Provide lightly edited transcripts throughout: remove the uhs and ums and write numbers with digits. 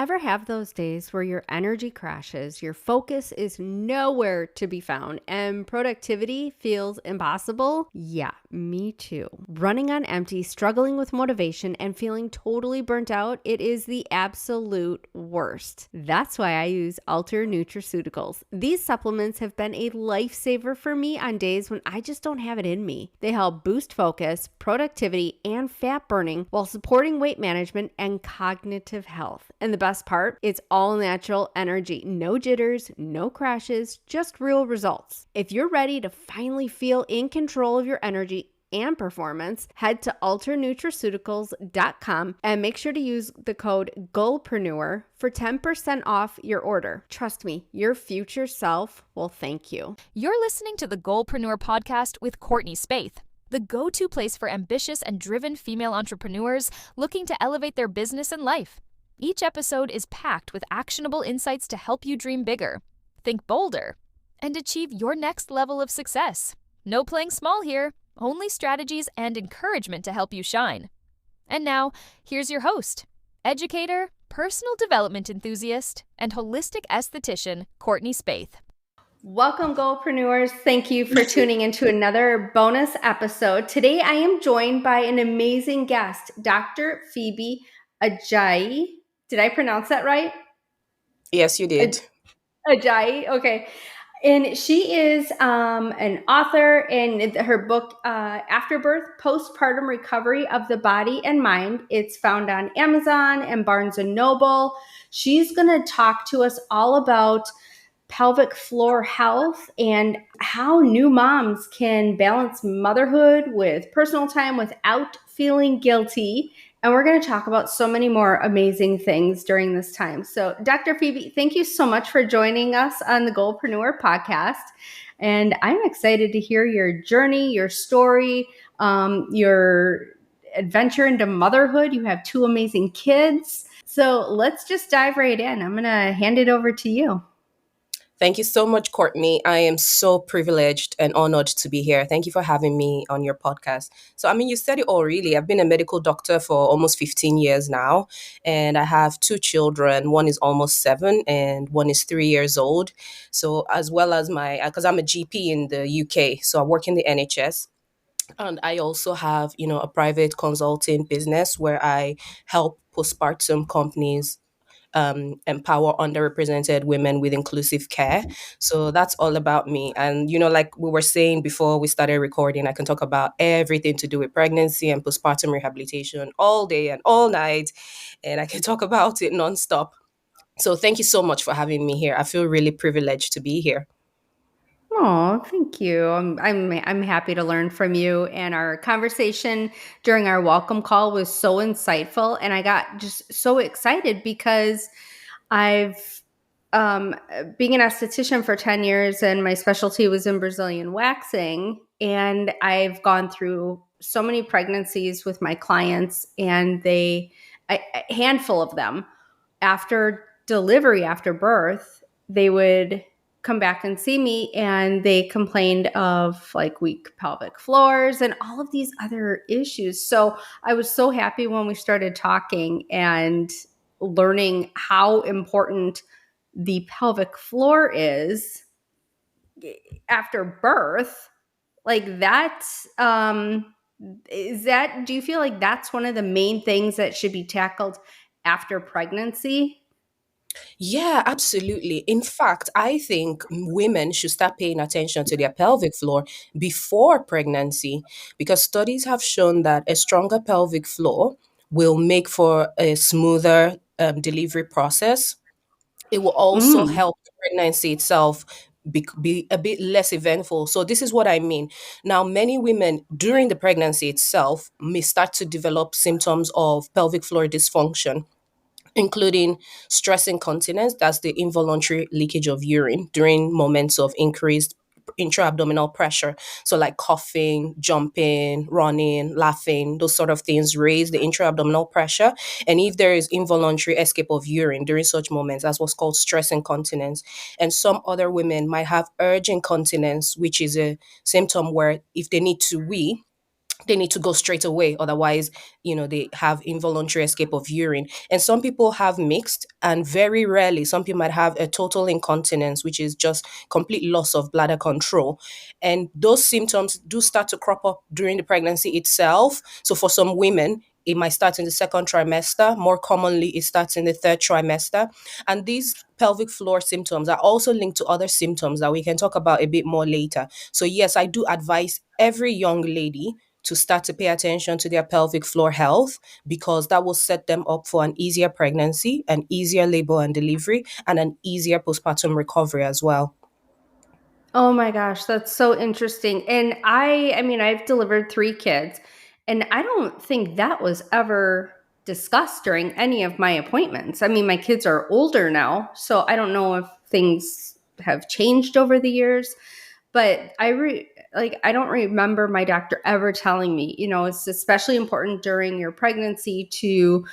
ever have those days where your energy crashes, your focus is nowhere to be found, and productivity feels impossible? Yeah, me too. Running on empty, struggling with motivation, and feeling totally burnt out, it is the absolute worst. That's why I use Alter Nutraceuticals. These supplements have been a lifesaver for me on days when I just don't have it in me. They help boost focus, productivity, and fat burning while supporting weight management and cognitive health. And the best part, it's all natural energy. No jitters, no crashes, just real results. If you're ready to finally feel in control of your energy and performance, head to alternutraceuticals.com and make sure to use the code GOALPRENEUR for 10% off your order. Trust me, your future self will thank you. You're listening to the Goalpreneur podcast with Courtney Spaeth, the go-to place for ambitious and driven female entrepreneurs looking to elevate their business and life. Each episode is packed with actionable insights to help you dream bigger, think bolder, and achieve your next level of success. No playing small here, only strategies and encouragement to help you shine. And now, here's your host, educator, personal development enthusiast, and holistic esthetician, Courtney Spaeth. Welcome, Goalpreneurs. Thank you for tuning into another bonus episode. Today, I am joined by an amazing guest, Dr. Phoebe Ajayi. Did I pronounce that right? Yes, you did. Ajayi, okay. And she is an author in her book, Afterbirth, Postpartum Recovery of the Body and Mind. It's found on Amazon and Barnes & Noble. She's going to talk to us all about pelvic floor health and how new moms can balance motherhood with personal time without feeling guilty. And we're going to talk about so many more amazing things during this time. So, Dr. Phoebe, thank you so much for joining us on the Goalpreneur podcast. And I'm excited to hear your journey, your story, your adventure into motherhood. You have two amazing kids. So let's just dive right in. I'm going to hand it over to you. Thank you so much, Courtney. I am so privileged and honored to be here. Thank you for having me on your podcast. So, you said it all really. I've been a medical doctor for almost 15 years now, and I have two children. One is almost 7 and one is 3 years old. So, as well as because I'm a GP in the UK, so I work in the NHS. And I also have, a private consulting business where I help postpartum companies empower underrepresented women with inclusive care. So that's all about me. And, like we were saying before we started recording, I can talk about everything to do with pregnancy and postpartum rehabilitation all day and all night. And I can talk about it nonstop. So thank you so much for having me here. I feel really privileged to be here. Oh, thank you. I'm happy to learn from you. And our conversation during our welcome call was so insightful, and I got just so excited because I've being an esthetician for 10 years, and my specialty was in Brazilian waxing, and I've gone through so many pregnancies with my clients, and a handful of them after delivery, after birth, they would come back and see me, and they complained of like weak pelvic floors and all of these other issues. So I was so happy when we started talking and learning how important the pelvic floor is after birth. Like that, do you feel like that's one of the main things that should be tackled after pregnancy? Yeah, absolutely. In fact, I think women should start paying attention to their pelvic floor before pregnancy because studies have shown that a stronger pelvic floor will make for a smoother delivery process. It will also help the pregnancy itself be a bit less eventful. So this is what I mean. Now, many women during the pregnancy itself may start to develop symptoms of pelvic floor dysfunction, including stress incontinence, that's the involuntary leakage of urine during moments of increased intra-abdominal pressure. So like coughing, jumping, running, laughing, those sort of things raise the intra-abdominal pressure. And if there is involuntary escape of urine during such moments, that's what's called stress incontinence. And some other women might have urge incontinence, which is a symptom where if they need to wee, they need to go straight away. Otherwise, they have involuntary escape of urine. And some people have mixed, and very rarely, some people might have a total incontinence, which is just complete loss of bladder control. And those symptoms do start to crop up during the pregnancy itself. So for some women, it might start in the second trimester. More commonly, it starts in the third trimester. And these pelvic floor symptoms are also linked to other symptoms that we can talk about a bit more later. So, yes, I do advise every young lady to start to pay attention to their pelvic floor health, because that will set them up for an easier pregnancy, an easier labor and delivery, and an easier postpartum recovery as well. Oh my gosh, that's so interesting. And I mean, I've delivered 3 kids, and I don't think that was ever discussed during any of my appointments. I mean, my kids are older now, so I don't know if things have changed over the years, but I don't remember my doctor ever telling me, it's especially important during your pregnancy to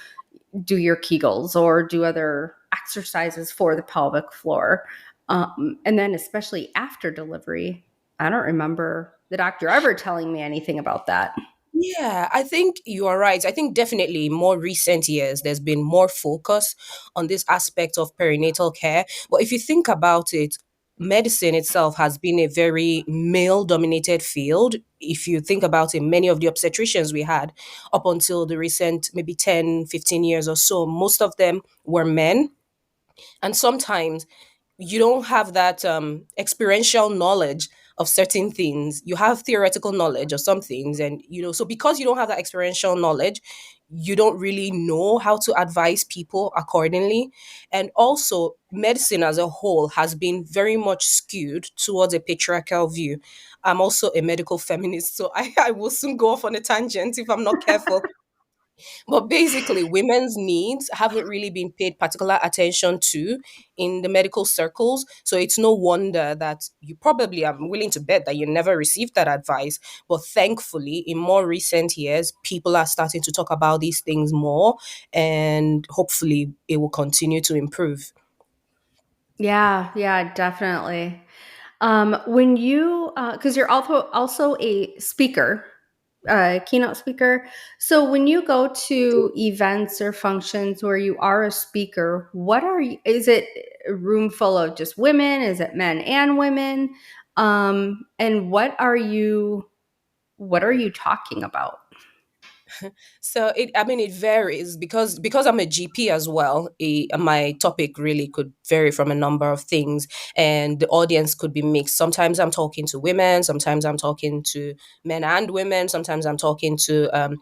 do your Kegels or do other exercises for the pelvic floor. And then, especially after delivery, I don't remember the doctor ever telling me anything about that. Yeah, I think you are right. I think definitely in more recent years, there's been more focus on this aspect of perinatal care. But if you think about it, medicine itself has been a very male dominated field. If you think about it, many of the obstetricians we had up until the recent maybe 10, 15 years or so, most of them were men. And sometimes you don't have that experiential knowledge of certain things. You have theoretical knowledge of some things, and so because you don't have that experiential knowledge, you don't really know how to advise people accordingly. And also, medicine as a whole has been very much skewed towards a patriarchal view. I'm also a medical feminist, so I will soon go off on a tangent if I'm not careful. But basically, women's needs haven't really been paid particular attention to in the medical circles. So it's no wonder that you probably, I'm willing to bet that you never received that advice. But thankfully, in more recent years, people are starting to talk about these things more, and hopefully it will continue to improve. Yeah, yeah, definitely. When you, because you're also a speaker, keynote speaker. So when you go to events or functions where you are a speaker, is it a room full of just women? Is it men and women? And what are you talking about? So I mean, it varies because I'm a GP as well. My topic really could vary from a number of things, and the audience could be mixed. Sometimes I'm talking to women, sometimes I'm talking to men and women, sometimes I'm talking to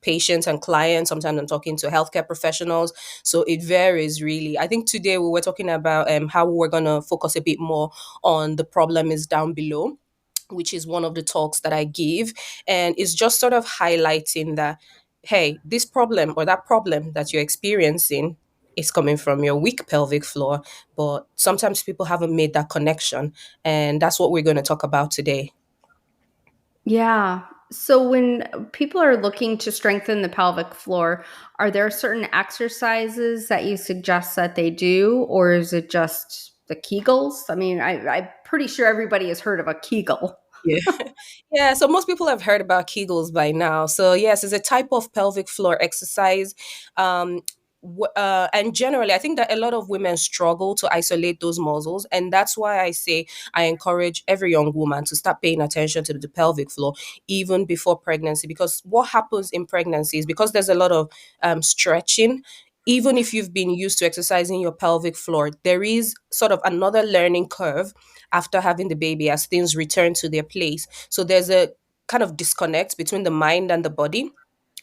patients and clients, sometimes I'm talking to healthcare professionals. So it varies really. I think today we were talking about how we're gonna focus a bit more on the problem is down below, which is one of the talks that I give. And it's just sort of highlighting that, hey, this problem or that problem that you're experiencing is coming from your weak pelvic floor. But sometimes people haven't made that connection. And that's what we're going to talk about today. Yeah. So when people are looking to strengthen the pelvic floor, are there certain exercises that you suggest that they do, or is it just the Kegels? I mean, I'm pretty sure everybody has heard of a Kegel. Yeah. Yeah, so most people have heard about Kegels by now. So yes, it's a type of pelvic floor exercise. Um, and generally, I think that a lot of women struggle to isolate those muscles, and that's why I say I encourage every young woman to start paying attention to the pelvic floor even before pregnancy. Because what happens in pregnancy is, because there's a lot of stretching. Even if you've been used to exercising your pelvic floor, there is sort of another learning curve after having the baby as things return to their place. So there's a kind of disconnect between the mind and the body.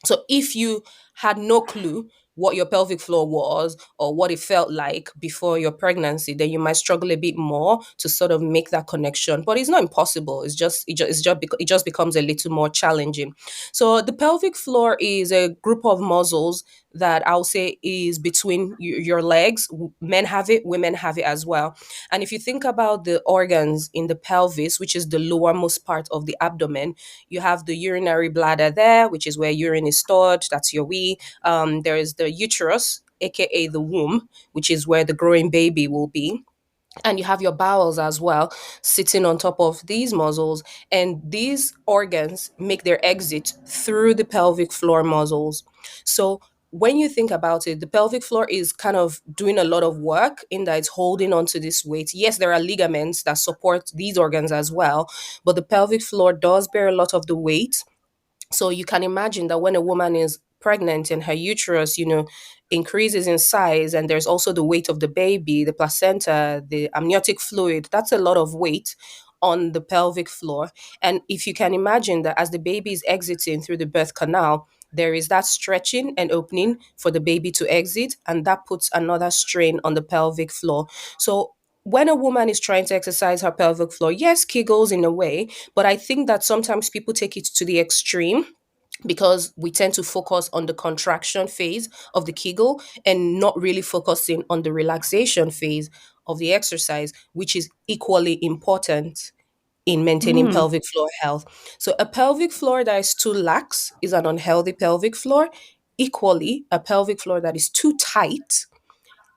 So if you had no clue what your pelvic floor was or what it felt like before your pregnancy, then you might struggle a bit more to sort of make that connection. But it's not impossible. It just becomes a little more challenging. So the pelvic floor is a group of muscles that I'll say is between your legs. Men have it, women have it as well. And if you think about the organs in the pelvis, which is the lowermost part of the abdomen, you have the urinary bladder there, which is where urine is stored. That's your wee. There is the uterus, aka the womb, which is where the growing baby will be. And you have your bowels as well sitting on top of these muscles, and these organs make their exit through the pelvic floor muscles. So when you think about it, the pelvic floor is kind of doing a lot of work in that it's holding onto this weight. Yes, there are ligaments that support these organs as well, but the pelvic floor does bear a lot of the weight. So you can imagine that when a woman is pregnant and her uterus, increases in size, and there's also the weight of the baby, the placenta, the amniotic fluid, that's a lot of weight on the pelvic floor. And if you can imagine that as the baby is exiting through the birth canal, there is that stretching and opening for the baby to exit, and that puts another strain on the pelvic floor. So when a woman is trying to exercise her pelvic floor, yes, Kegels in a way, but I think that sometimes people take it to the extreme because we tend to focus on the contraction phase of the Kegel and not really focusing on the relaxation phase of the exercise, which is equally important in maintaining Mm. pelvic floor health. So, a pelvic floor that is too lax is an unhealthy pelvic floor. Equally, a pelvic floor that is too tight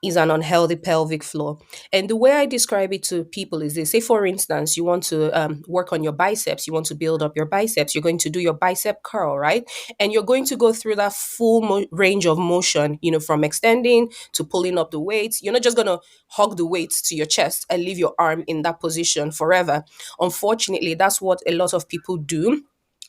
is an unhealthy pelvic floor. And the way I describe it to people is this: say, for instance, you want to work on your biceps, you want to build up your biceps, you're going to do your bicep curl, right? And you're going to go through that full range of motion, from extending to pulling up the weights. You're not just going to hug the weights to your chest and leave your arm in that position forever. Unfortunately, that's what a lot of people do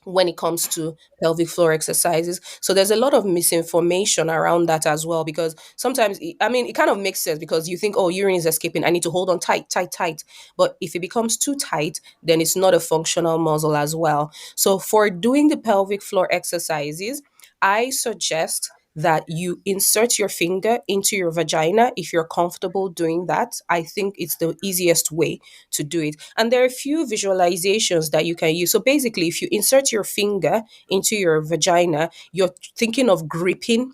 when it comes to pelvic floor exercises. So there's a lot of misinformation around that as well, because sometimes, I mean, it kind of makes sense because you think, oh, urine is escaping, I need to hold on tight, tight, tight. But if it becomes too tight, then it's not a functional muscle as well. So for doing the pelvic floor exercises, I suggest that you insert your finger into your vagina if you're comfortable doing that. I think it's the easiest way to do it. And there are a few visualizations that you can use. So basically, if you insert your finger into your vagina, you're thinking of gripping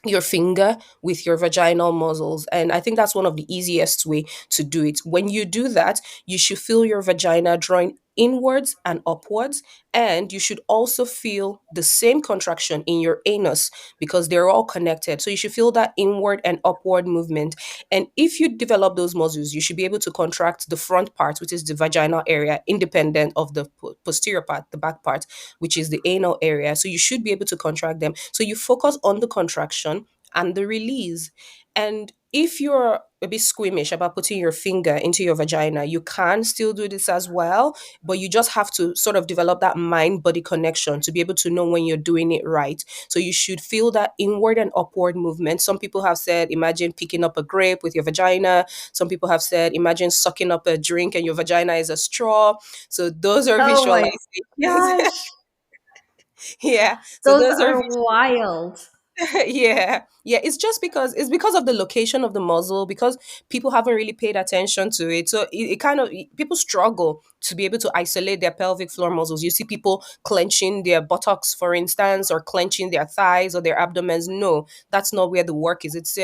your finger with your vaginal muscles, and I think that's one of the easiest way to do it. When you do that, you should feel your vagina drawing inwards and upwards, and you should also feel the same contraction in your anus because they're all connected. So you should feel that inward and upward movement. And if you develop those muscles, you should be able to contract the front part, which is the vaginal area, independent of the posterior part, the back part, which is the anal area. So you should be able to contract them. So you focus on the contraction and the release. And if you're a bit squeamish about putting your finger into your vagina, you can still do this as well, but you just have to sort of develop that mind body connection to be able to know when you're doing it right. So you should feel that inward and upward movement. Some people have said, imagine picking up a grape with your vagina. Some people have said, imagine sucking up a drink and your vagina is a straw. So those are Oh my visualizations. gosh. Yeah. So Those those are are wild. yeah, yeah, it's because of the location of the muzzle, because people haven't really paid attention to it. So it kind of, people struggle to be able to isolate their pelvic floor muscles. You see people clenching their buttocks, for instance, or clenching their thighs or their abdomens. No, that's not where the work is. It's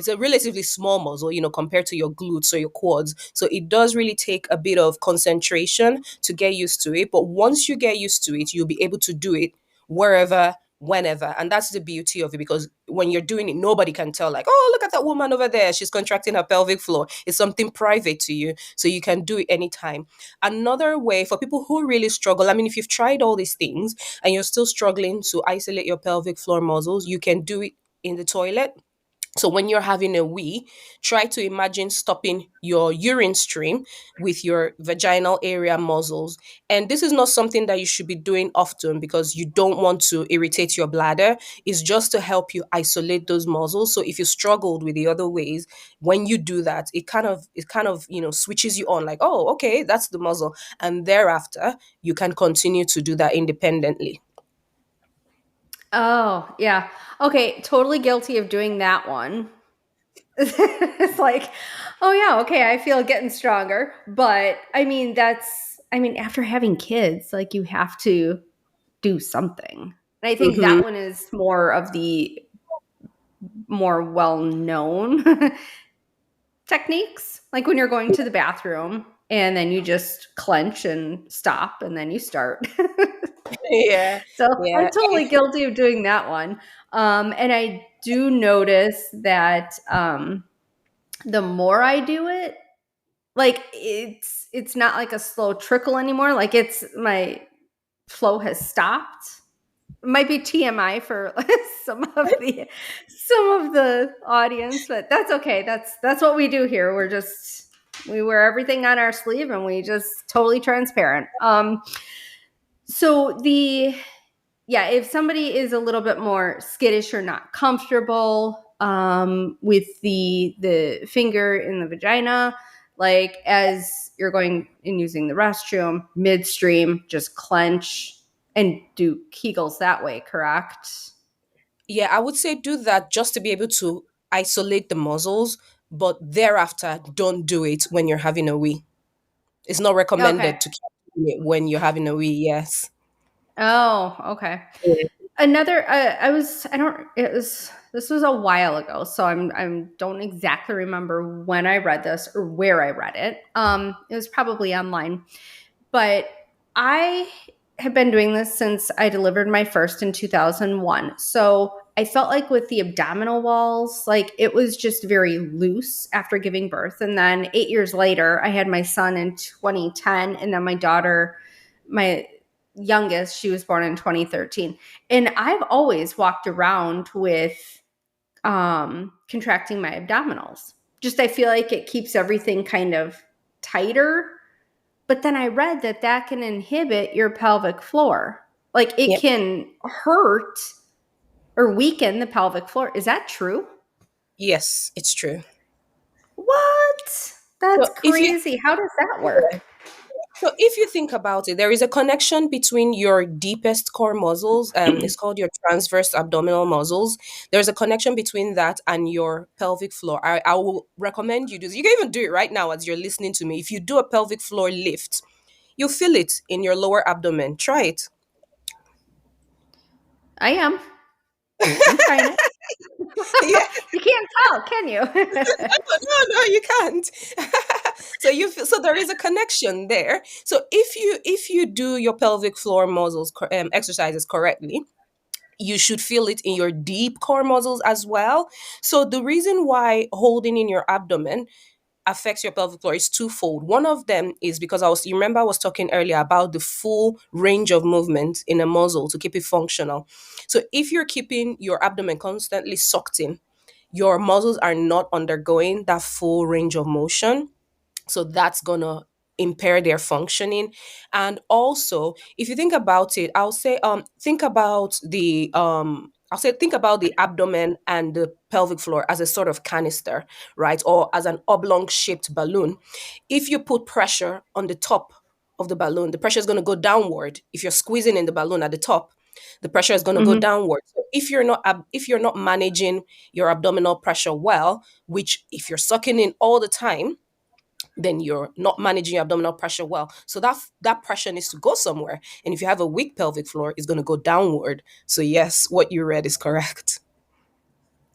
a relatively small muscle, compared to your glutes or your quads. So it does really take a bit of concentration to get used to it, but once you get used to it, you'll be able to do it wherever, whenever. And that's the beauty of it, because when you're doing it, nobody can tell, like, oh, look at that woman over there, she's contracting her pelvic floor. It's something private to you, so you can do it anytime. Another way for people who really struggle, I mean, if you've tried all these things and you're still struggling to isolate your pelvic floor muscles, you can do it in the toilet. So when you're having a wee, try to imagine stopping your urine stream with your vaginal area muscles. And this is not something that you should be doing often because you don't want to irritate your bladder. It's just to help you isolate those muscles. So if you struggled with the other ways, when you do that, it kind of switches you on, like, oh, okay, that's the muscle. And thereafter, you can continue to do that independently. Oh, yeah. Okay, totally guilty of doing that one. It's like, oh yeah, okay, I feel getting stronger. But I mean, after having kids, like you have to do something. And I think Mm-hmm. that one is more of the more well known techniques. Like when you're going to the bathroom and then you just clench and stop and then you start. Yeah, So I'm yeah. totally guilty of doing that one. And I do notice that the more I do it, Like it's not like a slow trickle anymore. Like it's my flow has stopped. It might be TMI for some of the some of the audience, but that's okay. That's what we do here. We wear everything on our sleeve and we just totally transparent. So the yeah, if somebody is a little bit more skittish or not comfortable with the finger in the vagina, like as you're going and using the restroom midstream, just clench and do Kegels that way, correct? Yeah, I would say do that just to be able to isolate the muscles, but thereafter, don't do it when you're having a wee. It's not Okay. recommended to keep doing it when you're having a wee, yes. Oh, okay. Yeah. Another, I don't, it was, this was a while ago, so I'm don't exactly remember when I read this or where I read it. It was probably online, but I have been doing this since I delivered my first in 2001. So I felt like with the abdominal walls, like it was just very loose after giving birth. And then 8 years later, I had my son in 2010, and then my daughter, my youngest, she was born in 2013. And I've always walked around with contracting my abdominals. Just I feel like it keeps everything kind of tighter, but then I read that that can inhibit your pelvic floor. Like it Yep. can hurt or weaken the pelvic floor. Is that true? Yes, it's true. What? That's So if you crazy. How does that work? So if you think about it, there is a connection between your deepest core muscles, it's called your transverse abdominal muscles. There's a connection between that and your pelvic floor. I will recommend you do this. You can even do it right now as you're listening to me. If you do a pelvic floor lift, you feel it in your lower abdomen. Try it. I am. I'm trying it. Yeah. You can't tell, can you? No, you can't. So there is a connection there. So if you do your pelvic floor muscles exercises correctly, you should feel it in your deep core muscles as well. So the reason why holding in your abdomen affects your pelvic floor is twofold. One of them is because you remember I was talking earlier about the full range of movement in a muscle to keep it functional. So if you're keeping your abdomen constantly sucked in, your muscles are not undergoing that full range of motion, so that's gonna impair their functioning. And also, if you think about it, think about the abdomen and the pelvic floor as a sort of canister, right? Or as an oblong shaped balloon. If you put pressure on the top of the balloon, the pressure is going to go downward. If you're squeezing in the balloon at the top, the pressure is going to go Mhm. downward. So if you're not managing your abdominal pressure well, which if you're sucking in all the time, then you're not managing your abdominal pressure well. So that pressure needs to go somewhere. And if you have a weak pelvic floor, it's going to go downward. So yes, what you read is correct.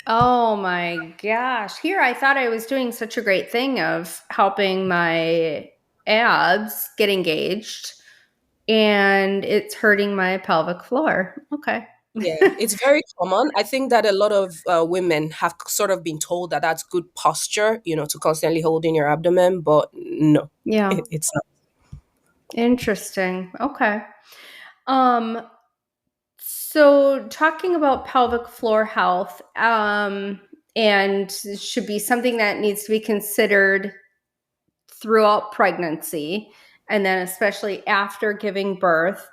Oh my gosh. Here I thought I was doing such a great thing of helping my abs get engaged and it's hurting my pelvic floor. Okay. Yeah, it's very common. I think that a lot of women have sort of been told that that's good posture, to constantly hold in your abdomen, but no, Yeah. it's not. Interesting. Okay. Um so talking about pelvic floor health and should be something that needs to be considered throughout pregnancy and then especially after giving birth.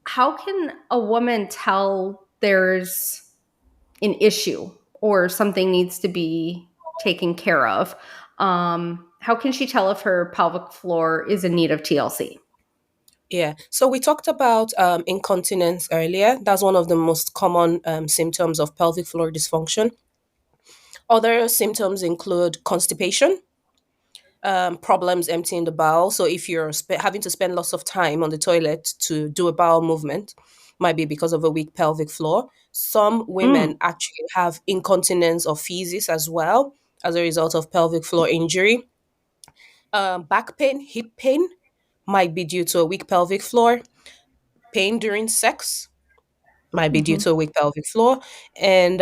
How can a woman tell there's an issue or something needs to be taken care of? How can she tell if her pelvic floor is in need of TLC? Yeah. So we talked about incontinence earlier. That's one of the most common symptoms of pelvic floor dysfunction. Other symptoms include constipation, problems emptying the bowel. So if you're having to spend lots of time on the toilet to do a bowel movement, might be because of a weak pelvic floor. Some Mm, women actually have incontinence or feces as well as a result of pelvic floor injury. Back pain, hip pain might be due to a weak pelvic floor. Pain during sex might be due mhm. to a weak pelvic floor. And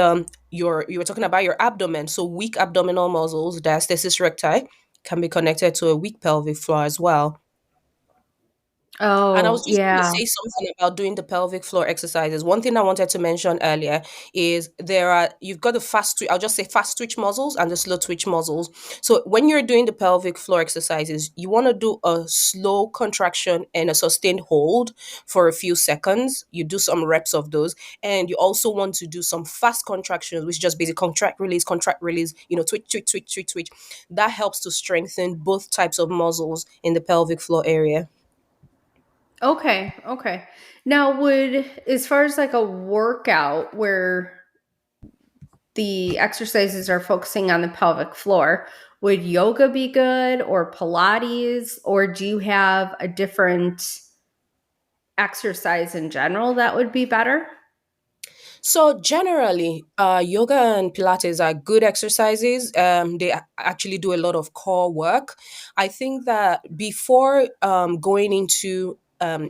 you were talking about your abdomen. So weak abdominal muscles, diastasis recti, can be connected to a weak pelvic floor as well. And I was Oh, just going to yeah. say something about doing the pelvic floor exercises. One thing I wanted to mention earlier is you've got the fast twitch, I'll just say fast twitch muscles and the slow twitch muscles. So when you're doing the pelvic floor exercises, you want to do a slow contraction and a sustained hold for a few seconds. You do some reps of those. And you also want to do some fast contractions, which is just basic contract, release, twitch, twitch, twitch, twitch, twitch. That helps to strengthen both types of muscles in the pelvic floor area. Okay, okay. Now, would as far as like a workout where the exercises are focusing on the pelvic floor, would yoga be good or Pilates, or do you have a different exercise in general that would be better? So generally, yoga and Pilates are good exercises. They actually do a lot of core work. I think that before going into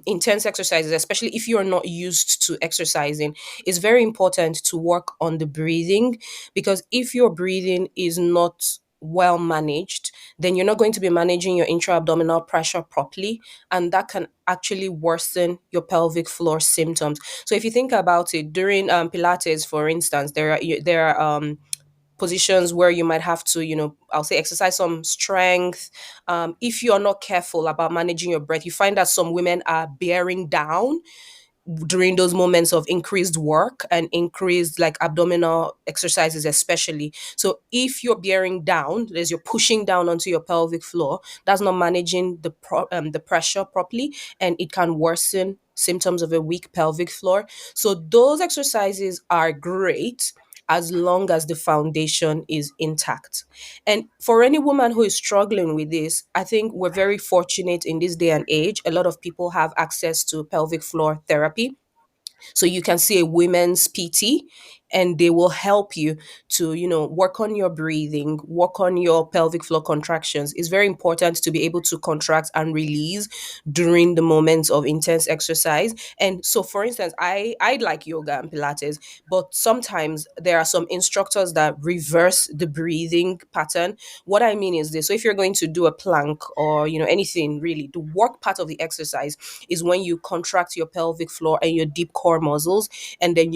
intense exercises, especially if you're not used to exercising, it's very important to work on the breathing, because if your breathing is not well managed, then you're not going to be managing your intra-abdominal pressure properly, and that can actually worsen your pelvic floor symptoms. So if you think about it, during Pilates, for instance, there are positions where you might have to, I'll say exercise some strength. If you are not careful about managing your breath, you find that some women are bearing down during those moments of increased work and increased like abdominal exercises especially. So if you're bearing down, as you're pushing down onto your pelvic floor, that's not managing the pressure properly, and it can worsen symptoms of a weak pelvic floor. So those exercises are great as long as the foundation is intact. And for any woman who is struggling with this, I think we're very fortunate in this day and age. A lot of people have access to pelvic floor therapy. So you can see a women's PT, and they will help you to, work on your breathing, work on your pelvic floor contractions. It's very important to be able to contract and release during the moments of intense exercise. And so for instance, I like yoga and Pilates, but sometimes there are some instructors that reverse the breathing pattern. What I mean is this: so if you're going to do a plank or anything really, the work part of the exercise is when you contract your pelvic floor and your deep core muscles, and then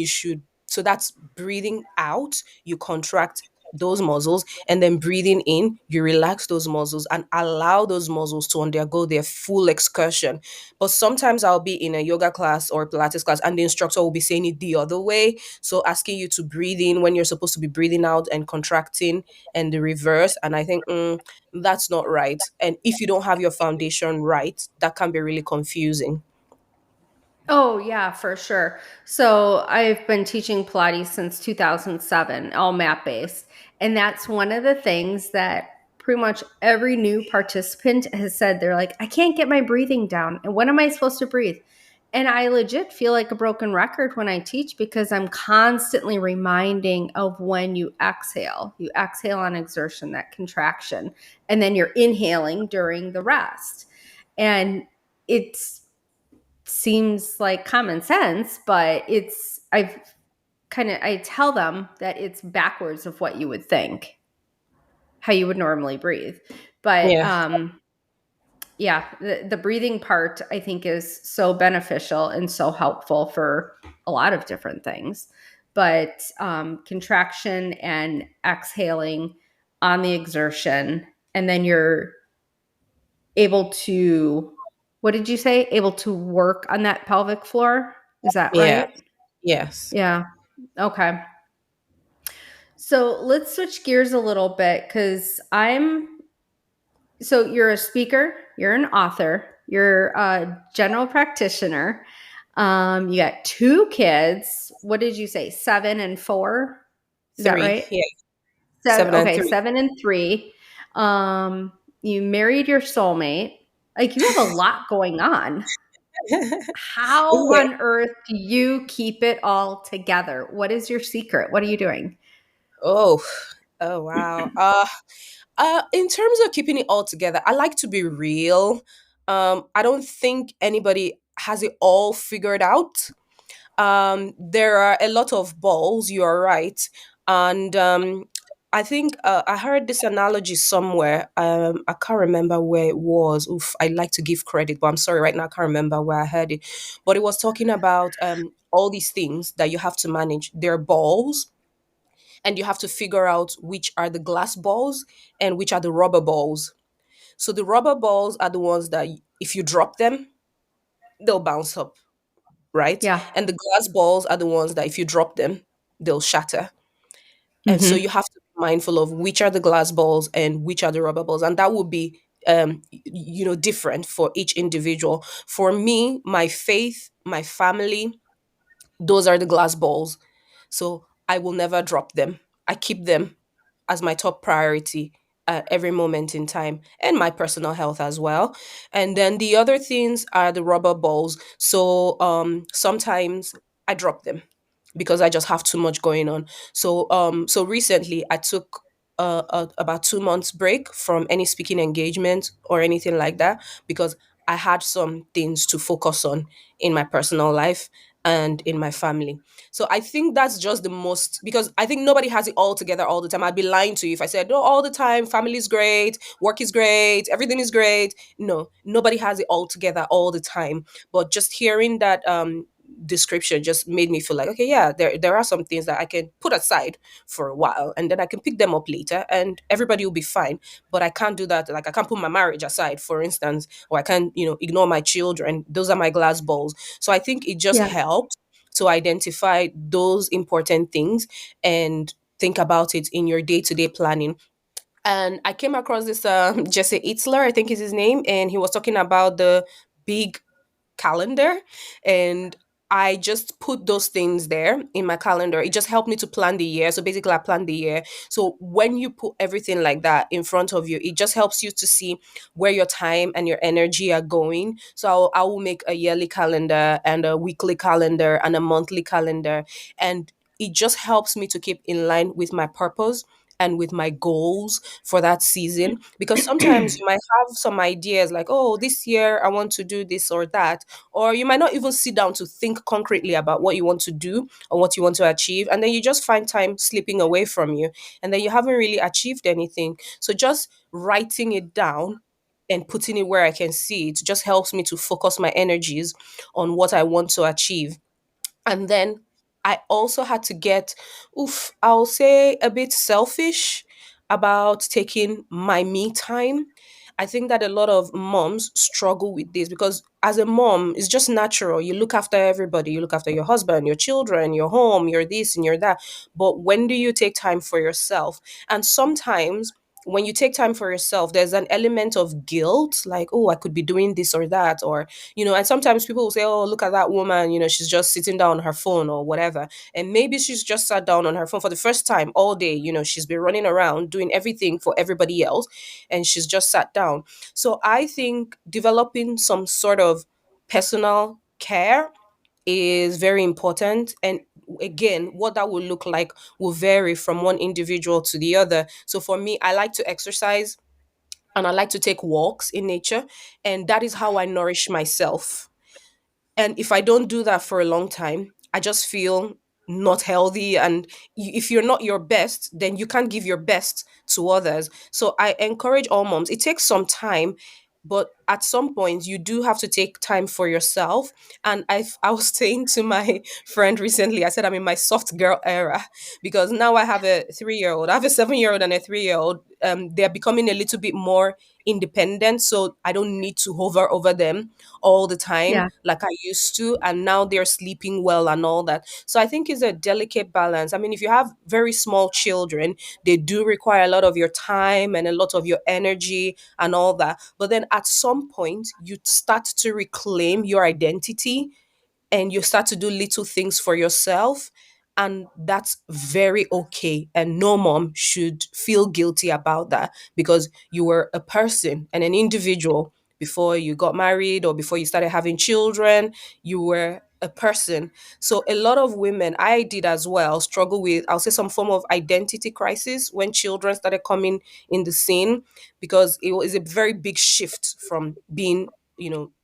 so that's breathing out, you contract those muscles, and then breathing in, you relax those muscles and allow those muscles to undergo their full excursion. But sometimes I'll be in a yoga class or Pilates class, and the instructor will be saying it the other way. So asking you to breathe in when you're supposed to be breathing out, and contracting and the reverse. And I think that's not right. And if you don't have your foundation right, that can be really confusing. Oh, yeah, for sure. So I've been teaching Pilates since 2007, all mat based. And that's one of the things that pretty much every new participant has said. They're like, I can't get my breathing down. And when am I supposed to breathe? And I legit feel like a broken record when I teach, because I'm constantly reminding of when you exhale. You exhale on exertion, that contraction, and then you're inhaling during the rest. And it's seems like common sense, but I tell them that it's backwards of what you would think, how you would normally breathe. But Yeah. yeah, the breathing part I think is so beneficial and so helpful for a lot of different things. But contraction and exhaling on the exertion, and then you're able to, what did you say? Able to work on that pelvic floor. Is that Yeah. right? Yes. Yeah. Okay. So let's switch gears a little bit, because so you're a speaker, you're an author, you're a general practitioner. You got two kids. What did you say? 7 and 4? Is that Three. right? Yeah. Seven. Seven and Okay. three. 7 and 3. You married your soulmate. Like, you have a lot going on. How Yeah. on earth do you keep it all together? What is your secret? What are you doing? Oh. Oh wow. In terms of keeping it all together, I like to be real. I don't think anybody has it all figured out. There are a lot of balls, you are right. And I think I heard this analogy somewhere. I can't remember where it was. Oof, I like to give credit, but I'm sorry, right now I can't remember where I heard it. But it was talking about all these things that you have to manage. They're balls, and you have to figure out which are the glass balls and which are the rubber balls. So the rubber balls are the ones that if you drop them, they'll bounce up, right? Yeah. And the glass balls are the ones that if you drop them, they'll shatter. And so you Mhm. have to be mindful of which are the glass balls and which are the rubber balls, and that will be different for each individual. For me, my faith, my family, those are the glass balls. So I will never drop them. I keep them as my top priority at every moment in time, and my personal health as well. And then the other things are the rubber balls. So sometimes I drop them because I just have too much going on. So recently I took about 2 months break from any speaking engagement or anything like that, because I had some things to focus on in my personal life and in my family. So I think that's just the most, because I think nobody has it all together all the time. I'd be lying to you if I said, no, all the time, family is great, work is great, everything is great. No, nobody has it all together all the time. But just hearing that description just made me feel like, okay, yeah, there are some things that I can put aside for a while, and then I can pick them up later and everybody will be fine. But I can't do that. Like, I can't put my marriage aside, for instance, or I can't, ignore my children. Those are my glass balls. So I think it just Yeah. helps to identify those important things and think about it in your day-to-day planning. And I came across this Jesse Itzler, I think is his name, and he was talking about the big calendar, and I just put those things there in my calendar. It just helped me to plan the year. So basically I plan the year. So when you put everything like that in front of you, it just helps you to see where your time and your energy are going. So I will make a yearly calendar and a weekly calendar and a monthly calendar, and it just helps me to keep in line with my purpose and with my goals for that season. Because sometimes you might have some ideas like, oh, this year I want to do this or that, or you might not even sit down to think concretely about what you want to do or what you want to achieve, and then you just find time slipping away from you, and then you haven't really achieved anything. So just writing it down and putting it where I can see it just helps me to focus my energies on what I want to achieve. And then I also had to get, I'll say a bit selfish about taking my me time. I think that a lot of moms struggle with this because as a mom, it's just natural. You look after everybody. You look after your husband, your children, your home, you're this and you're that. But when do you take time for yourself? And sometimes when you take time for yourself, there's an element of guilt, like, oh, I could be doing this or that, or and sometimes people will say, oh, look at that woman, she's just sitting down on her phone or whatever. And maybe she's just sat down on her phone for the first time all day. She's been running around doing everything for everybody else, and she's just sat down. So I think developing some sort of personal care is very important. And again, what that will look like will vary from one individual to the other. So for me, I like to exercise and I like to take walks in nature, and that is how I nourish myself. And if I don't do that for a long time, I just feel not healthy. And if you're not your best, then you can't give your best to others. So I encourage all moms. It takes some time, but at some point you do have to take time for yourself. And I was saying to my friend recently, I said I'm in my soft girl era because now I have a 3 year old, I have a 7 year old and a 3 year old. They're becoming a little bit more independent, so I don't need to hover over them all the time Yeah. like I used to. And now they're sleeping well and all that. So I think it's a delicate balance. I mean, if you have very small children, they do require a lot of your time and a lot of your energy and all that. But then at some point, you start to reclaim your identity and you start to do little things for yourself. And that's very okay. And no mom should feel guilty about that because you were a person and an individual before you got married or before you started having children. You were a person. So a lot of women, I did as well, struggle with, I'll say, some form of identity crisis when children started coming in the scene, because it was a very big shift from being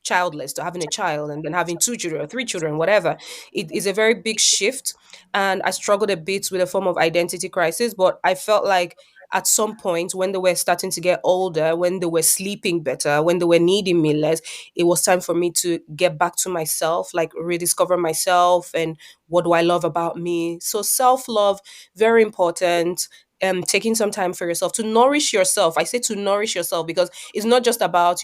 childless to having a child and then having two children or three children, whatever. It is a very big shift. And I struggled a bit with a form of identity crisis, but I felt like at some point when they were starting to get older, when they were sleeping better, when they were needing me less, it was time for me to get back to myself, like rediscover myself and what do I love about me. So self-love, very important. Taking some time for yourself to nourish yourself. I say to nourish yourself because it's not just about,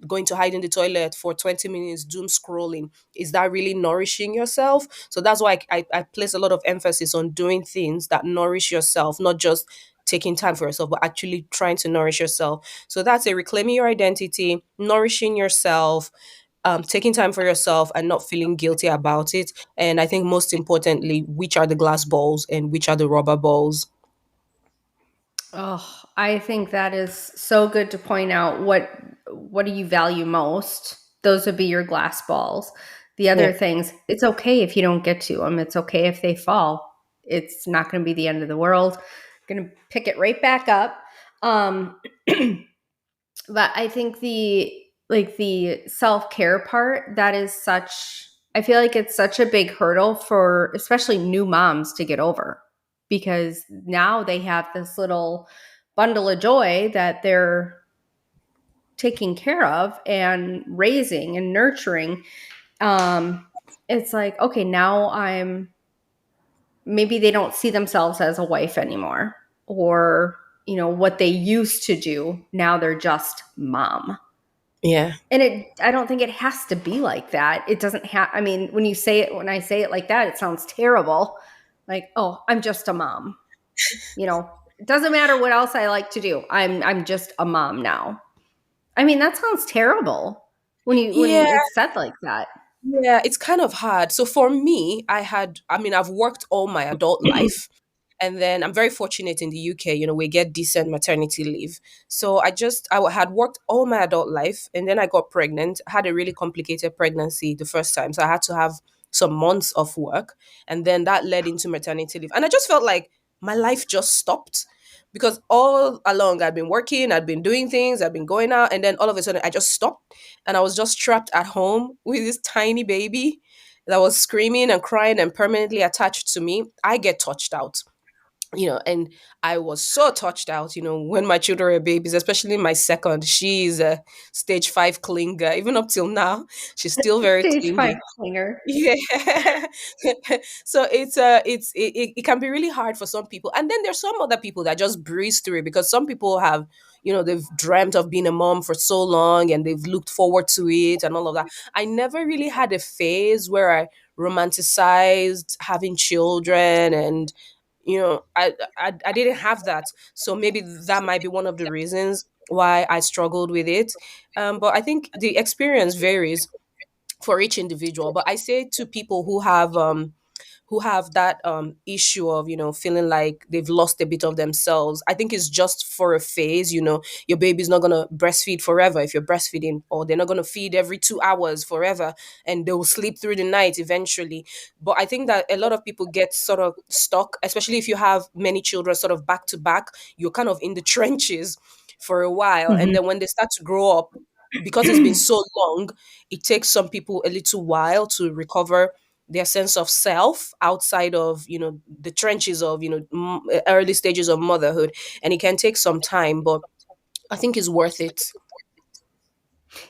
going to hide in the toilet for 20 minutes, doom scrolling. Is that really nourishing yourself? So that's why I place a lot of emphasis on doing things that nourish yourself, not just taking time for yourself, but actually trying to nourish yourself. So that's a reclaiming your identity, nourishing yourself, taking time for yourself and not feeling guilty about it. And I think most importantly, which are the glass balls and which are the rubber balls. Oh, I think that is so good to point out. What do you value most? Those would be your glass balls. The Yeah. other things, it's okay if you don't get to them. It's okay if they fall. It's not going to be the end of the world. Going to pick it right back up. Um, but I think the self-care part, that is such, I feel like it's such a big hurdle for especially new moms to get over, because now they have this little bundle of joy that they're taking care of and raising and nurturing. um it's like, okay, now I'm, maybe they don't see themselves as a wife anymore, or what they used to do, now they're just mom. Yeah. And I don't think it has to be like that. It doesn't have, I mean, when I say it like that, it sounds terrible. Like, oh, I'm just a mom. It doesn't matter what else I like to do. I'm just a mom now. I mean, that sounds terrible when Yeah. it's said like that. Yeah, it's kind of hard. So for me, I've worked all my adult life. And then I'm very fortunate in the UK, we get decent maternity leave. So I had worked all my adult life and then I got pregnant, had a really complicated pregnancy the first time. So I had to have some months of work. And then that led into maternity leave. And I just felt like my life just stopped because all along I'd been working, I'd been doing things, I'd been going out. And then all of a sudden I just stopped and I was just trapped at home with this tiny baby that was screaming and crying and permanently attached to me. I get touched out, and I was so touched out, when my children were babies, especially my second. She's a stage 5 clinger. Even up till now, she's still very Stage five clingy. clinger. Yeah. So it can be really hard for some people. And then there's some other people that just breeze through it because some people have, they've dreamt of being a mom for so long and they've looked forward to it and all of that. I never really had a phase where I romanticized having children and I didn't have that. So maybe that might be one of the reasons why I struggled with it. But I think the experience varies for each individual. But I say to people who have that issue of feeling like they've lost a bit of themselves, I think it's just for a phase. Your baby's not going to breastfeed forever if you're breastfeeding, or they're not going to feed every 2 hours forever, and they'll sleep through the night eventually. But I think that a lot of people get sort of stuck, especially if you have many children sort of back to back. You're kind of in the trenches for a while, and Mhm. then when they start to grow up, because it's been so long, it takes some people a little while to recover their sense of self outside of the trenches of early stages of motherhood, and it can take some time, but I think it's worth it.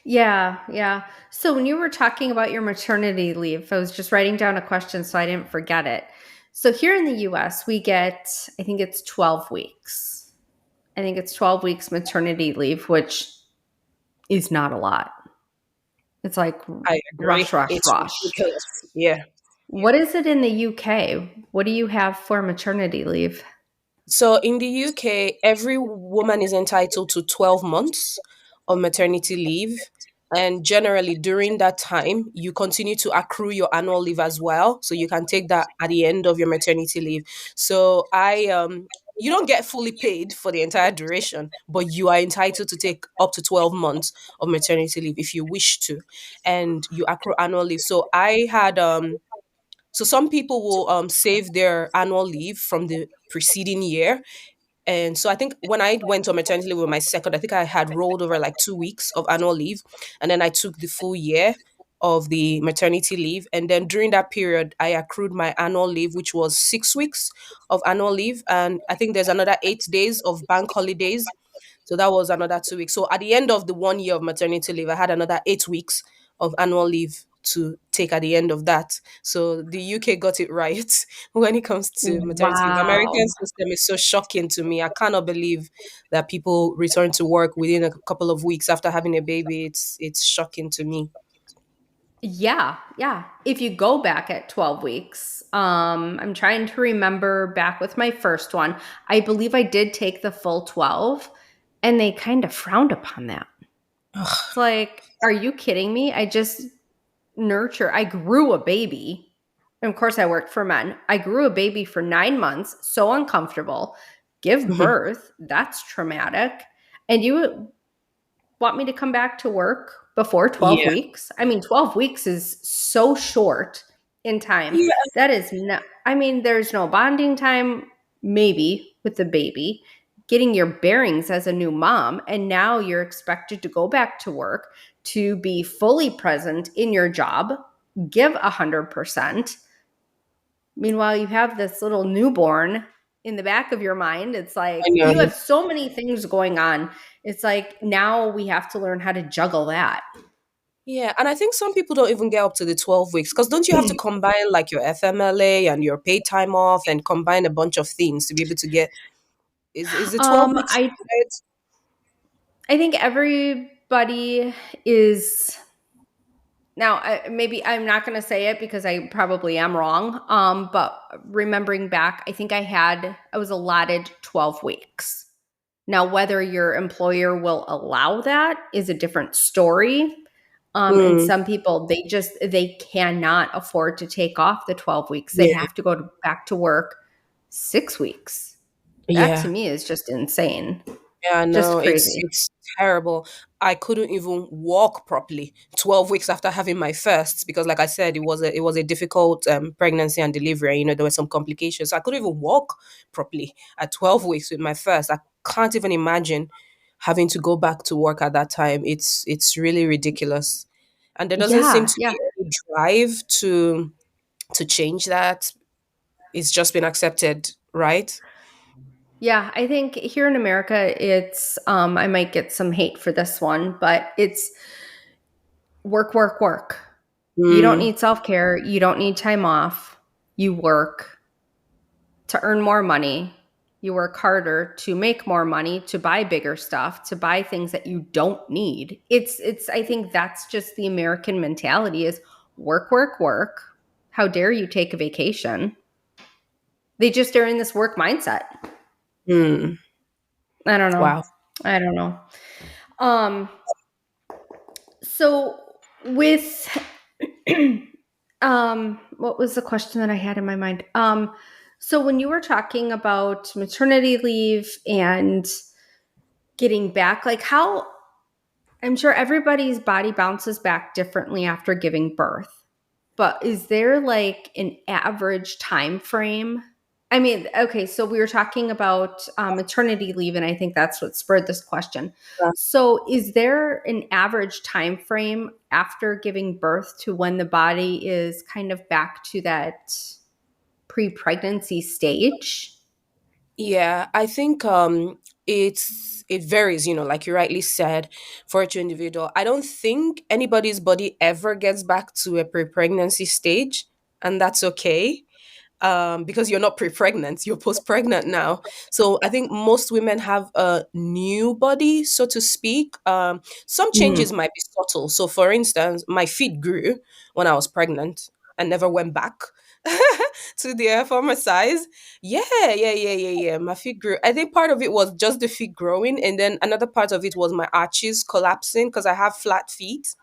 Yeah, yeah. So when you were talking about your maternity leave, I was just writing down a question so I didn't forget it. So here in the US, we get, I think it's 12 weeks. I think it's 12 weeks maternity leave, which is not a lot. It's like I rush, agree, rush, it's rush. ridiculous. Yeah. What is it in the UK? What do you have for maternity leave? So in the UK, every woman is entitled to 12 months of maternity leave. And generally, during that time, you continue to accrue your annual leave as well. So you can take that at the end of your maternity leave. So you don't get fully paid for the entire duration, but you are entitled to take up to 12 months of maternity leave if you wish to. And you accrue annual leave. So some people will save their annual leave from the preceding year, And so I think when I went on maternity leave with my second, I think I had rolled over like 2 weeks of annual leave. And then I took the full year of the maternity leave. And then during that period, I accrued my annual leave, which was 6 weeks of annual leave. And I think there's another 8 days of bank holidays. So that was another 2 weeks. So at the end of the 1 year of maternity leave, I had another 8 weeks of annual leave to take at the end of that. So the UK got it right when it comes to maternity leave. American Wow. system is so shocking to me. I cannot believe that people return to work within a couple of weeks after having a baby. It's shocking to me. Yeah, yeah. If you go back at 12 weeks, I'm trying to remember back with my first one. I believe I did take the full 12 and they kind of frowned upon that. It's like, are you kidding me? I grew a baby. And of course, I worked for men. I grew a baby for 9 months, so uncomfortable. Give birth, that's traumatic. And you want me to come back to work before 12 Yeah. weeks? I mean, 12 weeks is so short in time. Yeah. That is not, I mean, there's no bonding time, maybe with the baby, getting your bearings as a new mom. And now you're expected to go back to work to be fully present in your job, give 100%. Meanwhile, you have this little newborn in the back of your mind. It's I like you know. have so many things going on. It's like now we have to learn how to juggle that. Yeah, and I think some people don't even get up to the 12 weeks because don't you have to combine like your FMLA and your paid time off and combine a bunch of things to be able to get is it 12 weeks? I I think everybody is now. Maybe I'm not going to say it because I probably am wrong. But remembering back, I think I was allotted 12 weeks. Now, whether your employer will allow that is a different story. And Mm, some people, they cannot afford to take off the 12 weeks. They yeah, have to go back to work 6 weeks. That to yeah. me is just insane, Yeah, just no, it's crazy. it's terrible. I couldn't even walk properly 12 weeks after having my first because like I said it was a difficult pregnancy and delivery, there were some complications. So I couldn't even walk properly at 12 weeks with my first. I can't even imagine having to go back to work at that time. It's really ridiculous. And there doesn't seem Yeah, to yeah. be any drive to change that. It's just been accepted, right? Yeah, I think here in America, it's I might get some hate for this one, but it's work, work, work. You don't Mm, need self care. You don't need time off. You work to earn more money. You work harder to make more money, to buy bigger stuff, to buy things that you don't need. It's I think that's just the American mentality is work, work, work. How dare you take a vacation? They just are in this work mindset. mm. I don't know. Wow. I don't know. Um so with what was the question that I had in my mind? So when you were talking about maternity leave and getting back, like how I'm sure everybody's body bounces back differently after giving birth. But is there like an average time frame? I mean, okay, so we were talking about maternity leave, and I think that's what spurred this question. So, is there an average time frame after giving birth to when the body is kind of back to that pre-pregnancy stage? Yeah, I think it varies, like you rightly said, for each individual. I don't think anybody's body ever gets back to a pre-pregnancy stage, and that's okay. Because you're not pre-pregnant, you're post-pregnant now. So I think most women have a new body, so to speak. Some changes Mm. might be subtle. So for instance, my feet grew when I was pregnant and never went back to their former size. Yeah, yeah, yeah, yeah, yeah. My feet grew. I think part of it was just the feet growing, and then another part of it was my arches collapsing because I have flat feet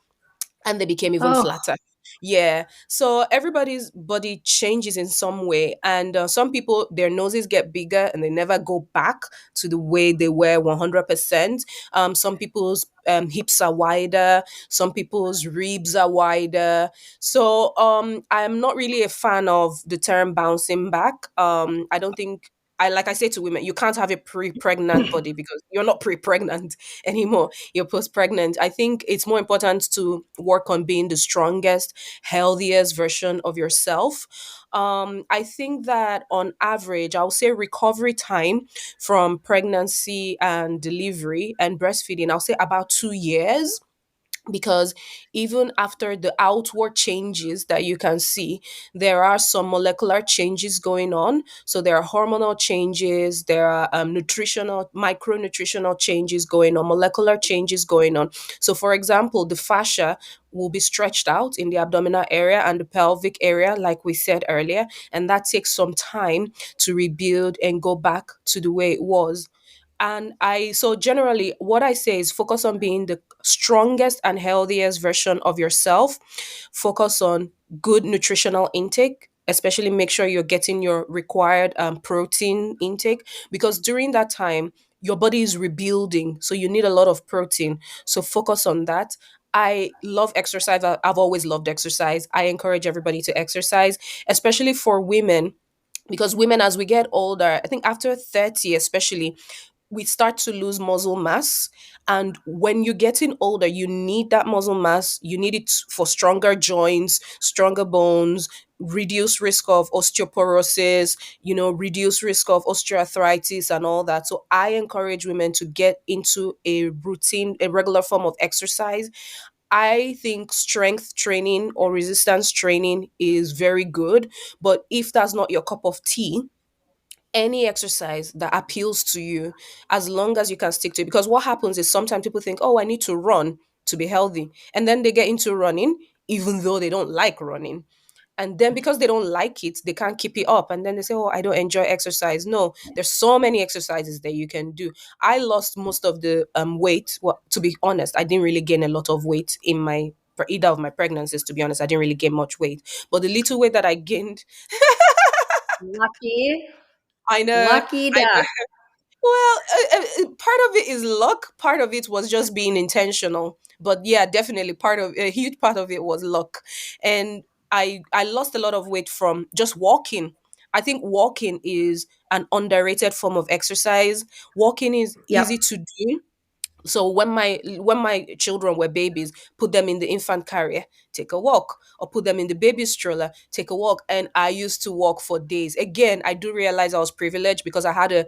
and they became even Oh, flatter. Yeah. So everybody's body changes in some way. And some people, their noses get bigger and they never go back to the way they were 100%. Some people's hips are wider. Some people's ribs are wider. So I'm not really a fan of the term bouncing back. I don't think. I like I say to women, you can't have a pre-pregnant body because you're not pre-pregnant anymore. You're post-pregnant. I think it's more important to work on being the strongest, healthiest version of yourself. I think that on average, I'll say recovery time from pregnancy and delivery and breastfeeding, I'll say about 2 years, because even after the outward changes that you can see, there are some molecular changes going on. So there are hormonal changes, there are nutritional, micronutritional changes going on, molecular changes going on. So for example, the fascia will be stretched out in the abdominal area and the pelvic area, like we said earlier, and that takes some time to rebuild and go back to the way it was. And so generally, what I say is focus on being the strongest and healthiest version of yourself. Focus on good nutritional intake, especially make sure you're getting your required protein intake, because during that time, your body is rebuilding. So you need a lot of protein. So focus on that. I love exercise. I've always loved exercise. I encourage everybody to exercise, especially for women, because women, as we get older, I think after 30 especially, we start to lose muscle mass. And when you're getting older, you need that muscle mass. You need it for stronger joints, stronger bones, reduce risk of osteoporosis, reduce risk of osteoarthritis and all that. So I encourage women to get into a routine, a regular form of exercise. I think strength training or resistance training is very good. But if that's not your cup of tea, any exercise that appeals to you, as long as you can stick to it. Because what happens is sometimes people think, oh, I need to run to be healthy. And then they get into running, even though they don't like running. And then because they don't like it, they can't keep it up. And then they say, oh, I don't enjoy exercise. No, there's so many exercises that you can do. I lost most of the weight. Well, to be honest, I didn't really gain a lot of weight in either of my pregnancies. To be honest, I didn't really gain much weight. But the little weight that I gained, Lucky, I know. lucky I duck. Well, part of it is luck. Part of it was just being intentional. But yeah, definitely a huge part of it was luck. And I lost a lot of weight from just walking. I think walking is an underrated form of exercise. Walking is easy Yep. to do. So when my children were babies, put them in the infant carrier, take a walk, or put them in the baby stroller, take a walk. And I used to walk for days. Again, I do realize I was privileged because I had a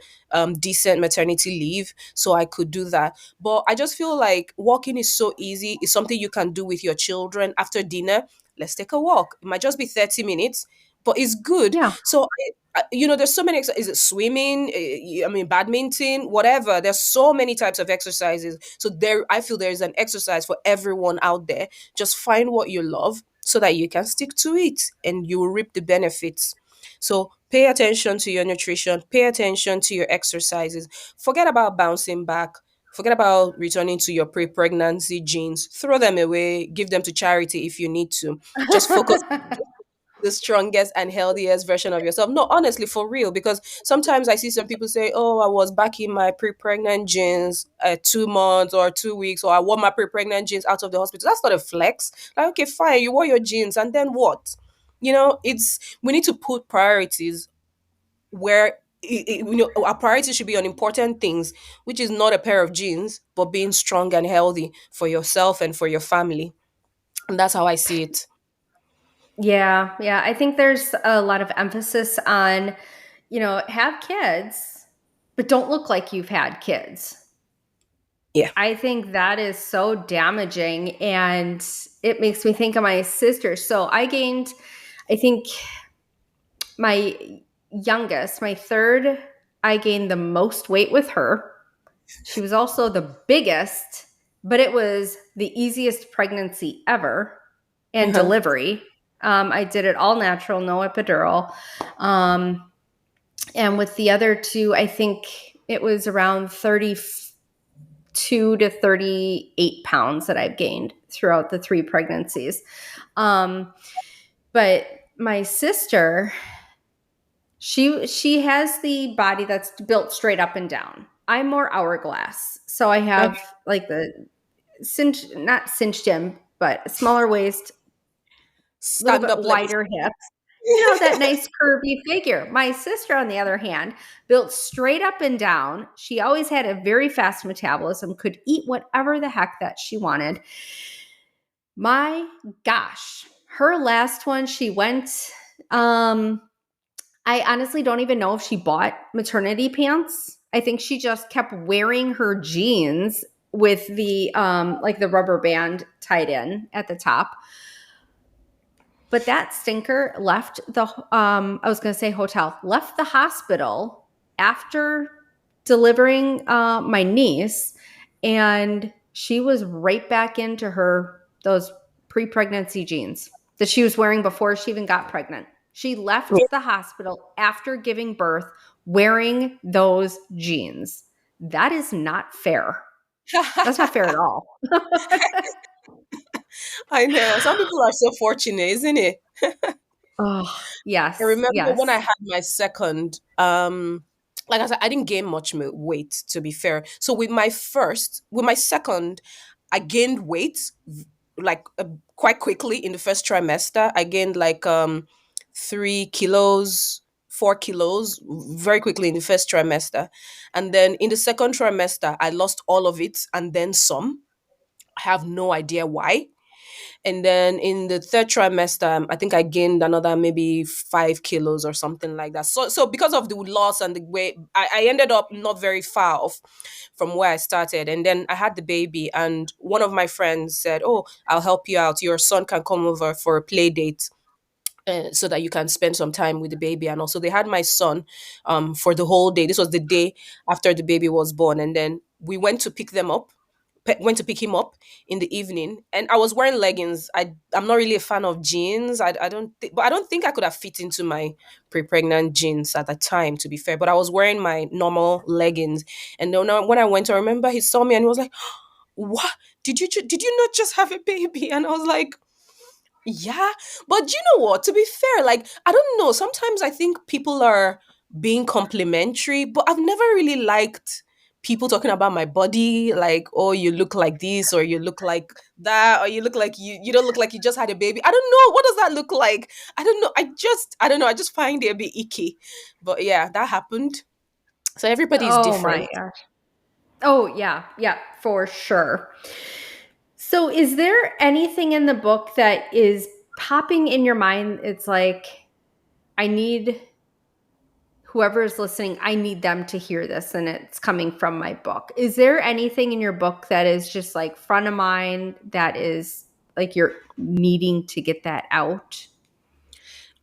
decent maternity leave, so I could do that. But I just feel like walking is so easy. It's something you can do with your children after dinner. Let's take a walk. It might just be 30 minutes, but it's good. Yeah. So there's so many. Is it swimming? I mean, badminton, whatever. There's so many types of exercises. So I feel there is an exercise for everyone out there. Just find what you love so that you can stick to it, and you will reap the benefits. So pay attention to your nutrition. Pay attention to your exercises. Forget about bouncing back. Forget about returning to your pre-pregnancy genes. Throw them away. Give them to charity if you need to. Just focus the strongest and healthiest version of yourself. No, honestly, for real, because sometimes I see some people say, "Oh, I was back in my pre-pregnant jeans 2 months or 2 weeks, or I wore my pre-pregnant jeans out of the hospital." That's not a flex. Like, okay, fine, you wore your jeans, and then what? It's we need to put priorities where our priorities should be on important things, which is not a pair of jeans, but being strong and healthy for yourself and for your family. And that's how I see it. Yeah, yeah. I think there's a lot of emphasis on, have kids, but don't look like you've had kids. Yeah. I think that is so damaging, and it makes me think of my sister. So I gained, I think my youngest, my third, I gained the most weight with her. She was also the biggest, but it was the easiest pregnancy ever and Uh-huh. delivery. I did it all natural, no epidural. Um, and with the other two, I think it was around 32 to 38 pounds that I've gained throughout the three pregnancies. Um, but my sister, she has the body that's built straight up and down. I'm more hourglass. So I have Okay. like the not cinched in, but smaller waist, a little Stand bit up, let me wider hips. that nice curvy figure. My sister, on the other hand, built straight up and down. She always had a very fast metabolism, could eat whatever the heck that she wanted. My gosh, her last one, she went, um, I honestly don't even know if she bought maternity pants. I think she just kept wearing her jeans with the like the rubber band tied in at the top. But that stinker left the I was going to say hotel, left the hospital after delivering my niece, and she was right back into her those pre-pregnancy jeans that she was wearing before she even got pregnant. She left the hospital after giving birth wearing those jeans. That is not fair. That's not fair at all. I know. Some people are so fortunate, isn't it? Oh, I yes, remember when I yes. had my second, like I said, I didn't gain much weight, to be fair. So with my second, I gained weight like quite quickly in the first trimester. I gained like 3 kilos, 4 kilos very quickly in the first trimester. And then in the second trimester, I lost all of it and then some. I have no idea why. And then in the third trimester, I think I gained another maybe 5 kilos or something like that. So because of the loss and the way I ended up not very far off from where I started. And then I had the baby, and one of my friends said, "Oh, I'll help you out. Your son can come over for a play date." So that you can spend some time with the baby. And also they had my son for the whole day. This was the day after the baby was born. And then we went to pick them up, went to pick him up in the evening, and I was wearing leggings. I'm not really a fan of jeans. I don't think, but I don't think I could have fit into my pre-pregnant jeans at the time, to be fair. But I was wearing my normal leggings, and then when I went, I remember he saw me and he was like, "What? Did you not just have a baby?" And I was like, yeah, but you know what? To be fair, like I don't know. Sometimes I think people are being complimentary, but I've never really liked people talking about my body, like, oh, you look like this, or you look like that, or you look like you don't look like you just had a baby. I don't know. What does that look like? I don't know. I don't know. I just find it a bit icky. But yeah, that happened. So everybody's Oh different. my gosh. Oh, yeah, yeah, for sure. So, is there anything in the book that is popping in your mind? It's like, I need whoever is listening, I need them to hear this, and it's coming from my book. Is there anything in your book that is just like front of mind that is like you're needing to get that out?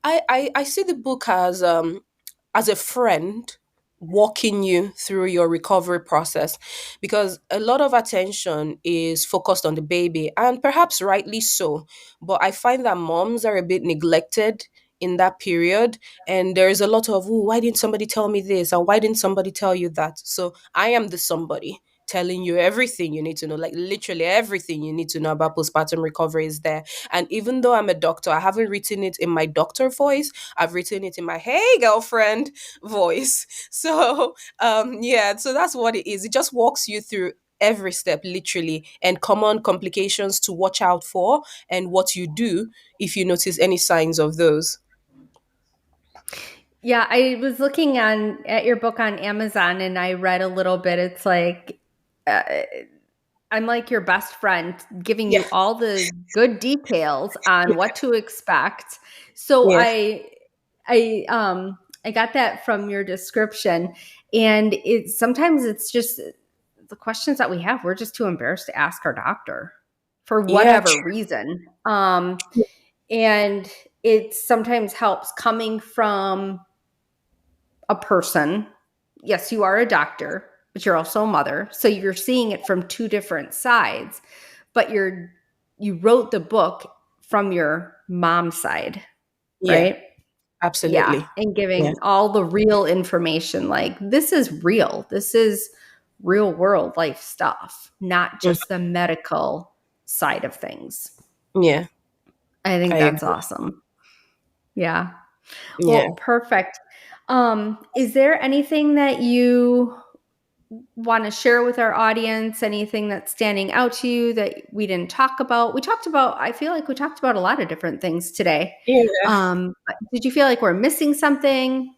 I see the book as a friend walking you through your recovery process, because a lot of attention is focused on the baby, and perhaps rightly so, but I find that moms are a bit neglected in that period, and there is a lot of, "Ooh, why didn't somebody tell me this, or why didn't somebody tell you that?" So I am the somebody telling you everything you need to know, like literally everything you need to know about postpartum recovery is there. And even though I'm a doctor, I haven't written it in my doctor voice. I've written it in my "Hey girlfriend" voice. So yeah, so that's what it is. It just walks you through every step literally, and common complications to watch out for, and what you do if you notice any signs of those. Yeah, I was looking on at your book on Amazon and I read a little bit. It's like uh, I'm like your best friend, giving Yeah, you all the good details on what to expect. So yeah, I got that from your description, and it sometimes it's just the questions that we have, we're just too embarrassed to ask our doctor for yeah, whatever reason. And it sometimes helps coming from a person. Yes, you are a doctor, but you're also a mother. So you're seeing it from two different sides, but you wrote the book from your mom's side, yeah, right? Yeah, absolutely. and Yeah. giving all the real information, like this is real. This is real world life stuff, not Mhm. just the medical side of things. Yeah, I think I that's agree. awesome. Yeah. Yeah. Well, perfect. Is there anything that you want to share with our audience? Anything that's standing out to you that we didn't talk about? We talked about, I feel like we talked about a lot of different things today. Yeah. But did you feel like we're missing something?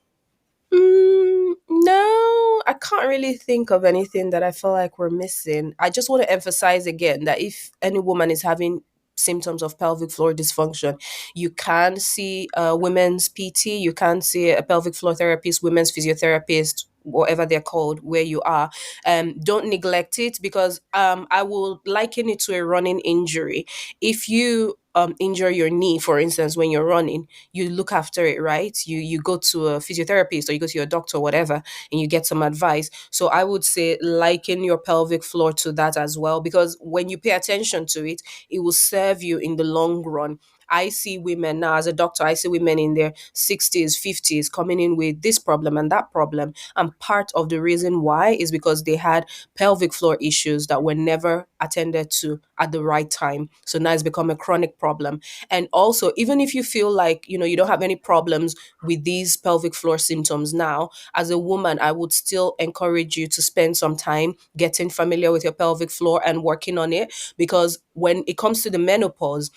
No, I can't really think of anything that I feel like we're missing. I just want to emphasize again that if any woman is having symptoms of pelvic floor dysfunction, you can see a women's PT, you can see a pelvic floor therapist, women's physiotherapist, whatever they're called, where you are. Don't neglect it, because I will liken it to a running injury. If you injure your knee, for instance, when you're running, you look after it, right? You go to a physiotherapist, or you go to your doctor, whatever, and you get some advice. So I would say liken your pelvic floor to that as well, because when you pay attention to it, it will serve you in the long run. I see women now, as a doctor, I see women in their 60s, 50s coming in with this problem and that problem. And part of the reason why is because they had pelvic floor issues that were never attended to at the right time. So now it's become a chronic problem. And also, even if you feel like, you don't have any problems with these pelvic floor symptoms now, as a woman, I would still encourage you to spend some time getting familiar with your pelvic floor and working on it, because when it comes to the menopause,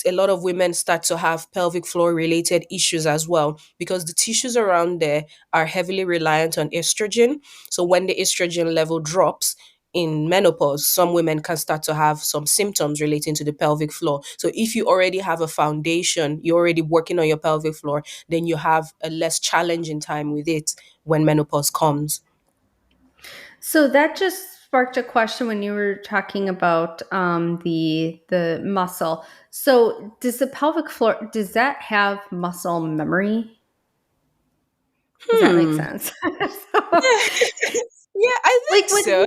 a lot of women start to have pelvic floor related issues as well, because the tissues around there are heavily reliant on estrogen. So when the estrogen level drops in menopause, some women can start to have some symptoms relating to the pelvic floor. So if you already have a foundation, you're already working on your pelvic floor, then you have a less challenging time with it when menopause comes. So that just sparked a question when you were talking about the muscle. So does the pelvic floor, does that have muscle memory? Does that make Hmm. sense? So, Yeah, I like think so.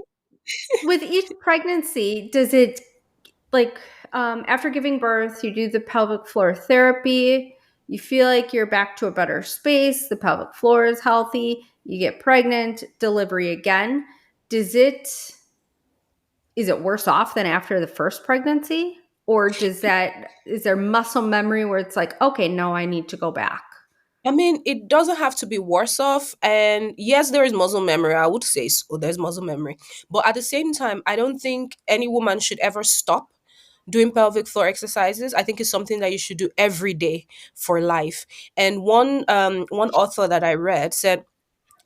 with each pregnancy, does it, like, after giving birth, you do the pelvic floor therapy, you feel like you're back to a better space, the pelvic floor is healthy, you get pregnant, delivery again. Does it, is it worse off than after the first pregnancy? Or does that, is there muscle memory where it's like, okay, no, I need to go back? I mean, it doesn't have to be worse off. And yes, there is muscle memory. I would say so. There's muscle memory. But at the same time, I don't think any woman should ever stop doing pelvic floor exercises. I think it's something that you should do every day for life. And one author that I read said,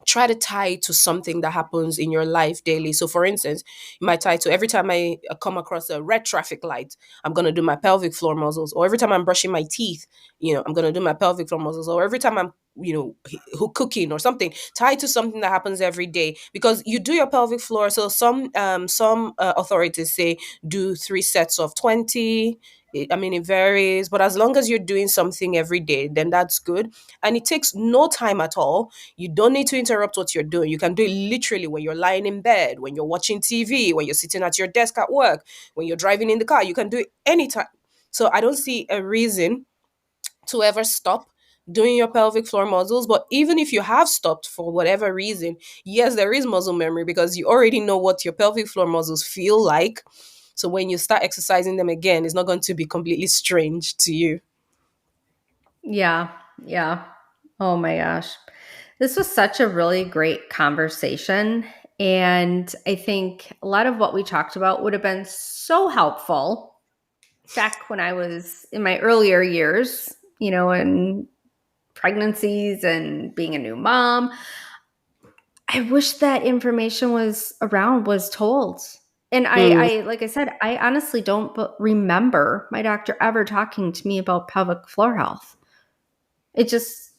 try to tie it to something that happens in your life daily. So, for instance, you might tie to every time I come across a red traffic light, I'm going to do my pelvic floor muscles. Or every time I'm brushing my teeth, I'm going to do my pelvic floor muscles. Or every time I'm, cooking or something, tie to something that happens every day, because you do your pelvic floor. So some authorities say do 3 sets of 20. I mean, it varies, but as long as you're doing something every day, then that's good. And it takes no time at all. You don't need to interrupt what you're doing. You can do it literally when you're lying in bed, when you're watching TV, when you're sitting at your desk at work, when you're driving in the car. You can do it anytime. So I don't see a reason to ever stop doing your pelvic floor muscles. But even if you have stopped for whatever reason, yes, there is muscle memory, because you already know what your pelvic floor muscles feel like. So when you start exercising them again, it's not going to be completely strange to you. Yeah, yeah. Oh my gosh. This was such a really great conversation. And I think a lot of what we talked about would have been so helpful back when I was in my earlier years, in pregnancies and being a new mom. I wish that information was around, was told. And Mm, like I said, I honestly don't remember my doctor ever talking to me about pelvic floor health. It just,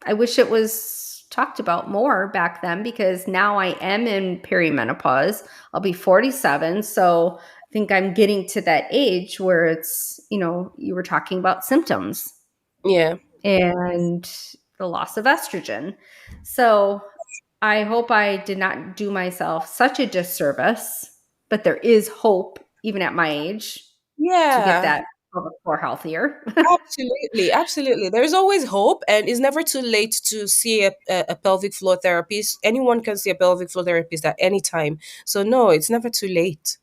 I wish it was talked about more back then, because now I am in perimenopause. I'll be 47. So I think I'm getting to that age where it's, you were talking about symptoms yeah. and the loss of estrogen. So I hope I did not do myself such a disservice, but there is hope, even at my age, to get Yeah. that pelvic floor healthier. Absolutely, absolutely. There's always hope, and it's never too late to see a pelvic floor therapist. Anyone can see a pelvic floor therapist at any time. So, no, it's never too late.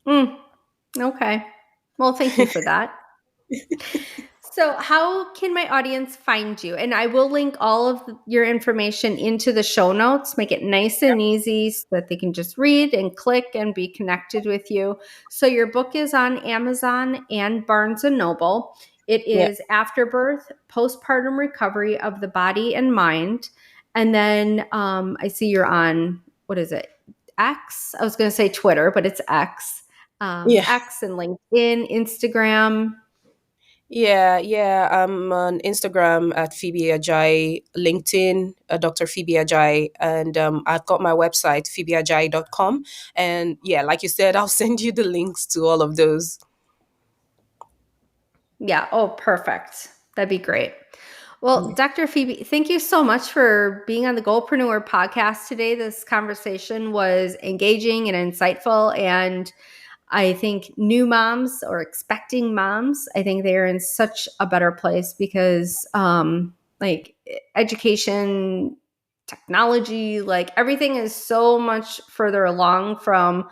Mm, okay. Well, thank you for that. So, how can my audience find you? And I will link all of your information into the show notes, make it nice and easy so that they can just read and click and be connected with you. So, your book is on Amazon and Barnes and Noble. It Yeah. is Afterbirth, Postpartum Recovery of the Body and Mind. And then I see you're on, what is it? X? I was going to say Twitter, but it's X. Yeah. X and LinkedIn, Instagram. Yeah. I'm on Instagram at Phoebe Ajayi, LinkedIn, Dr. Phoebe Ajayi, and I've got my website, phoebeajayi.com. And yeah, like you said, I'll send you the links to all of those. Yeah. Oh, perfect. That'd be great. Well, Yeah. Dr. Phoebe, thank you so much for being on the Goalpreneur podcast today. This conversation was engaging and insightful. And I think new moms or expecting moms, I think they're in such a better place because like education, technology, like everything is so much further along from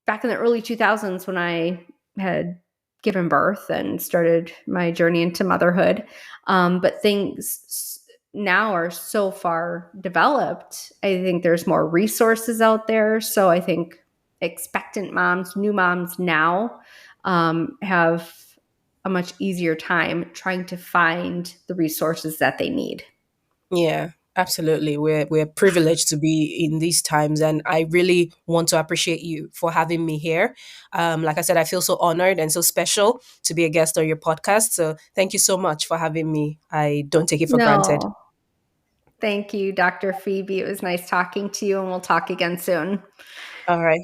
back in the early 2000s when I had given birth and started my journey into motherhood. But things now are so far developed. I think there's more resources out there. So I think expectant moms, new moms now have a much easier time trying to find the resources that they need. Yeah, absolutely. We're privileged to be in these times, and I really want to appreciate you for having me here. Like I said, I feel so honored and so special to be a guest on your podcast. So thank you so much for having me. I don't take it for granted. No, thank you, Dr. Phoebe. It was nice talking to you, and we'll talk again soon. All right.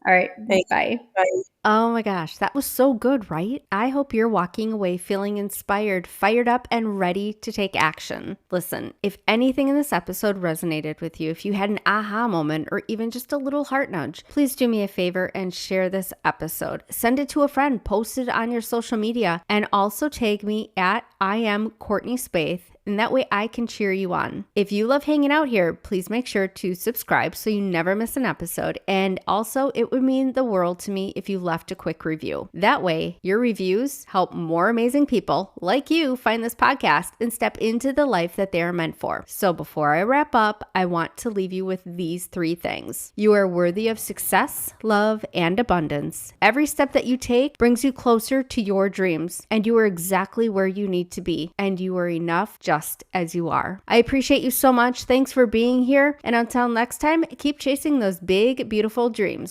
All right. Thank you. Bye. Bye. Oh my gosh, that was so good, right? I hope you're walking away feeling inspired, fired up, and ready to take action. Listen, if anything in this episode resonated with you, if you had an aha moment or even just a little heart nudge, please do me a favor and share this episode. Send it to a friend, post it on your social media, and also tag me at I am Courtney Spaeth, and that way I can cheer you on. If you love hanging out here, please make sure to subscribe so you never miss an episode. And also, it would mean the world to me if you left a quick review. That way, your reviews help more amazing people like you find this podcast and step into the life that they are meant for. So before I wrap up, I want to leave you with these 3 things. You are worthy of success, love, and abundance. Every step that you take brings you closer to your dreams, and you are exactly where you need to be, and you are enough just as you are. I appreciate you so much. Thanks for being here. And until next time, keep chasing those big, beautiful dreams.